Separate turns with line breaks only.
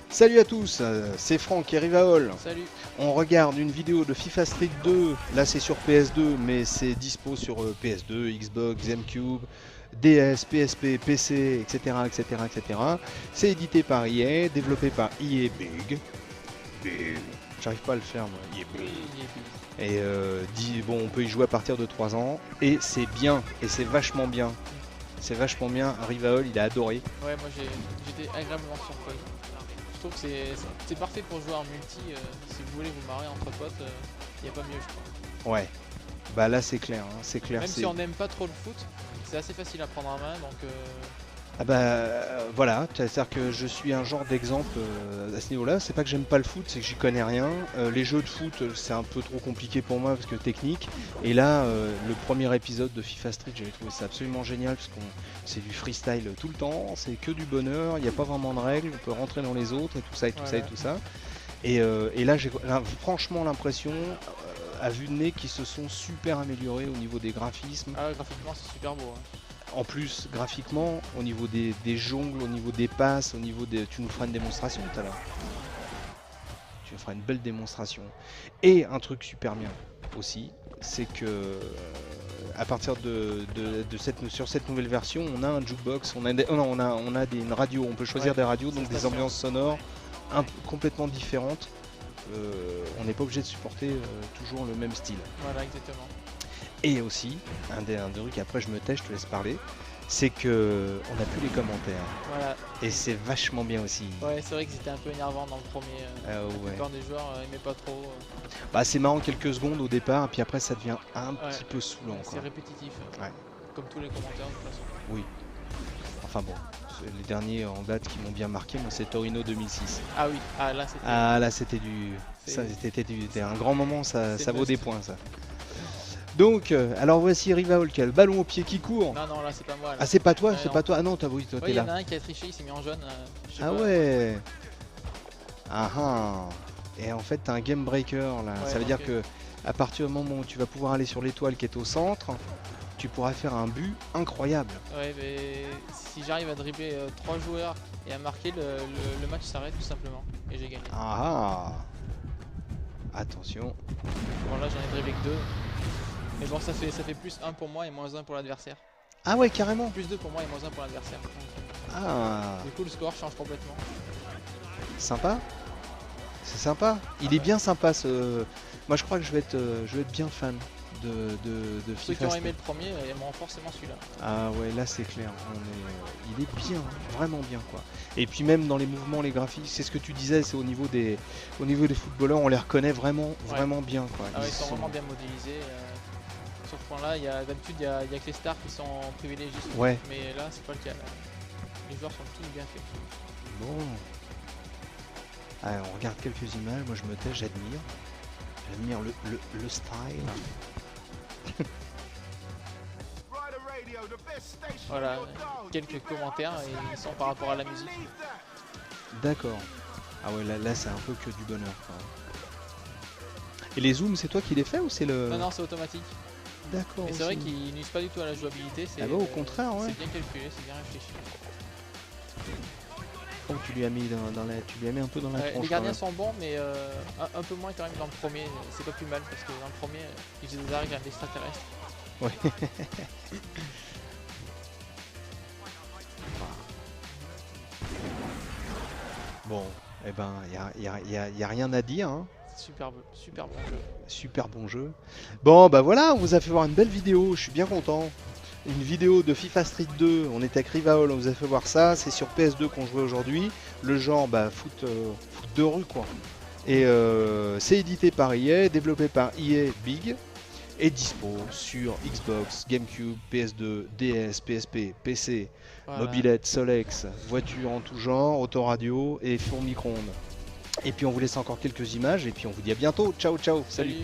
Salut à tous, c'est Franck et Rivaol.
Salut.
On regarde une vidéo de FIFA Street 2, là c'est sur PS2 mais c'est dispo sur PS2, Xbox, GameCube, DS, PSP, PC, etc. C'est édité par EA, développé par EA Big. J'arrive pas à le faire moi, EA Big. Et bon, on peut y jouer à partir de 3 ans et c'est bien, et c'est vachement bien. C'est vachement bien, Rivaol il a adoré.
Ouais, moi j'étais agréablement surpris. Je trouve que c'est parfait pour jouer en multi, si vous voulez vous marrer entre potes, il n'y a pas mieux je crois.
Ouais, bah là c'est clair, hein, c'est clair.
Même si on n'aime pas trop le foot, c'est assez facile à prendre en main donc...
Ah bah voilà, c'est-à-dire que je suis un genre d'exemple à ce niveau-là. C'est pas que j'aime pas le foot, c'est que j'y connais rien. Les jeux de foot, c'est un peu trop compliqué pour moi parce que technique. Et là, le premier épisode de FIFA Street, j'avais trouvé ça absolument génial parce que c'est du freestyle tout le temps, c'est que du bonheur, il n'y a pas vraiment de règles, on peut rentrer dans les autres et tout ça et tout ça et tout ça. Et là, j'ai franchement l'impression, à vue de nez, qu'ils se sont super améliorés au niveau des graphismes.
Ah, graphiquement c'est super beau. Hein.
En plus, graphiquement, au niveau des jongles, au niveau des passes, au niveau des... Tu nous feras une démonstration tout à l'heure. Tu nous feras une belle démonstration. Et un truc super bien aussi, c'est que à partir sur cette nouvelle version, on a un jukebox, on a une radio, on peut choisir des radios, donc des ambiances sonores complètement différentes. On n'est pas obligé de supporter toujours le même style.
Voilà, exactement.
Et aussi, un truc, après je me tais, je te laisse parler, c'est que on n'a plus les commentaires.
Voilà.
Et c'est vachement bien aussi.
Ouais, c'est vrai que c'était un peu énervant dans le premier. La plupart des joueurs aimaient pas trop.
Bah c'est marrant quelques secondes au départ, puis après ça devient un petit peu saoulant.
C'est répétitif.
Ouais.
Comme tous les commentaires de toute façon.
Oui. Enfin bon, les derniers en date qui m'ont bien marqué, moi c'est Torino 2006.
Ah oui, là c'était...
Ah là c'était c'était un grand moment, ça vaut des points ça. Donc, alors voici Rivaol qui a le ballon au pied qui court.
Non, là c'est pas moi. Là.
Ah, c'est pas toi, c'est pas toi. Ah non, oui, toi t'es là.
Il y en a un qui a triché, il s'est mis en jaune.
Ah ouais. Ah ah. Et en fait, t'as un game breaker là.
Ouais,
ça veut dire que à partir du moment où tu vas pouvoir aller sur l'étoile qui est au centre, tu pourras faire un but incroyable.
Ouais, mais si j'arrive à dribbler 3 joueurs et à marquer, le match s'arrête tout simplement. Et j'ai gagné.
Ah ah. Attention.
Bon, là j'en ai dribblé que 2. Mais bon, ça fait plus 1 pour moi et moins 1 pour l'adversaire.
Ah ouais, carrément.
Plus 2 pour moi et moins 1 pour l'adversaire.
Ah.
Du coup, le score change complètement.
Sympa. C'est sympa. Il est bien sympa ce. Moi, je crois que je vais être bien fan de FIFA.
Ceux qui ont aimé le premier aimeront forcément celui-là.
Ah ouais, là c'est clair. Il est bien, vraiment bien quoi. Et puis même dans les mouvements, les graphiques, c'est ce que tu disais, c'est au niveau des footballeurs, on les reconnaît vraiment bien quoi.
Ah ouais, ils sont vraiment bien modélisés. Sur ce point-là, d'habitude, il y a que les stars qui sont privilégiés.
Ouais.
Mais là, c'est pas le cas. Là. Les joueurs sont tous bien faits.
Bon. Allez, on regarde quelques images. Moi, je me tais, j'admire. J'admire le style.
Voilà, quelques commentaires et ils sont par rapport à la musique.
D'accord. Ah ouais, là c'est un peu que du bonheur. Quoi. Et les zooms, c'est toi qui les fais ou c'est le...
Non, c'est automatique.
D'accord.
Et c'est vrai qu'ils nuisent pas du tout à la jouabilité.
Ah bah au contraire, ouais.
C'est bien calculé, c'est bien réfléchi.
Oh, tu lui as mis tu lui as mis un peu dans la tronche.
Les gardiens sont bons, mais un peu moins quand même dans le premier. C'est pas plus mal parce que dans le premier, ils faisaient des arrêts d'extraterrestres.
Ouais. Bon, eh ben, y a rien à dire. Hein.
Super bon jeu.
Super bon jeu. Bon, bah voilà, on vous a fait voir une belle vidéo, je suis bien content. Une vidéo de FIFA Street 2, on était avec Rivaol, on vous a fait voir ça, c'est sur PS2 qu'on jouait aujourd'hui. Le genre, bah, foot de rue quoi. Et c'est édité par EA, développé par EA Big. Et dispo sur Xbox, GameCube, PS2, DS, PSP, PC, voilà. Mobilette, Solex, voiture en tout genre, autoradio et four micro-ondes. Et puis on vous laisse encore quelques images et puis on vous dit à bientôt. Ciao, ciao, salut.